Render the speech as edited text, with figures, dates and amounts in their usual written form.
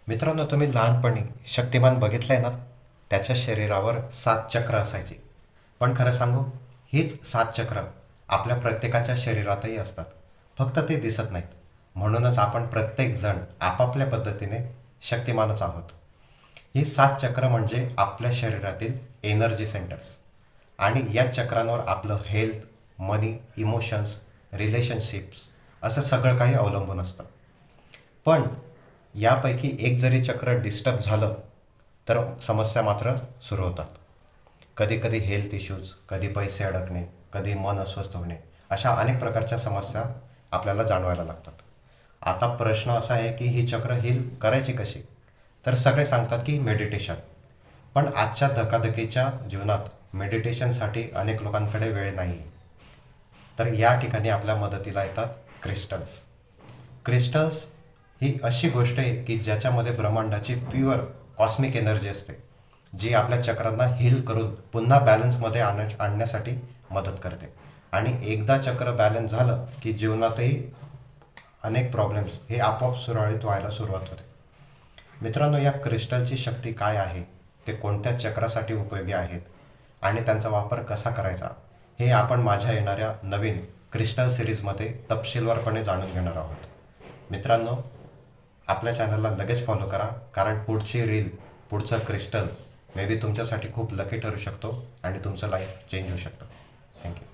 मित्रांनो, तुम्ही लहानपणी शक्तिमान बघितलंय ना? त्याच्या शरीरावर 7 चक्र असायची. पण खरं सांगू, हीच 7 चक्र आपल्या प्रत्येकाच्या शरीरातही असतात. फक्त ते दिसत नाहीत. म्हणूनच आपण प्रत्येकजण आपापल्या पद्धतीने शक्तिमानच आहोत. ही 7 चक्र म्हणजे आपल्या शरीरातील एनर्जी सेंटर्स. आणि या चक्रांवर आपलं हेल्थ, मनी, इमोशन्स, रिलेशनशिप्स असं सगळं काही अवलंबून असतं. पण यापैकी एक जरी चक्र डिस्टर्ब झालं तर समस्या मात्र सुरू होतात. कधी कधी हेल्थ इश्यूज, कधी पैसे अडकणे, कधी मन अस्वस्थ होणे, अशा अनेक प्रकारच्या समस्या आपल्याला जाणवायला लागतात. आता प्रश्न असा आहे की ही चक्र हील करायची कशी? तर सगळे सांगतात की मेडिटेशन. पण आजच्या धकाधकीच्या जीवनात मेडिटेशनसाठी अनेक लोकांकडे वेळ नाही. तर या ठिकाणी आपल्या मदतीला येतात क्रिस्टल्स. क्रिस्टल्स ही अशी गोष्ट आहे की ज्याच्यामध्ये ब्रह्मांडाची प्युअर कॉस्मिक एनर्जी असते, जी आपल्या चक्रांना हील करून पुन्हा बॅलन्समध्ये आणण्यासाठी मदत करते. आणि एकदा चक्र बॅलन्स झालं की जीवनातही अनेक प्रॉब्लेम्स हे आपोआप सुरळीत व्हायला सुरुवात होते. मित्रांनो, या क्रिस्टलची शक्ती काय आहे, ते कोणत्या चक्रासाठी उपयोगी आहेत आणि त्यांचा वापर कसा करायचा, हे आपण माझ्या येणाऱ्या नवीन क्रिस्टल सिरीजमध्ये तपशीलवारपणे जाणून घेणार आहोत. मित्रांनो, आपल्या चॅनलला लगेच फॉलो करा, कारण पुढची रील, पुढचं क्रिस्टल मे बी तुमच्यासाठी खूप लकी ठरू शकतो आणि तुमचं लाईफ चेंज होऊ शकतं. थँक्यू.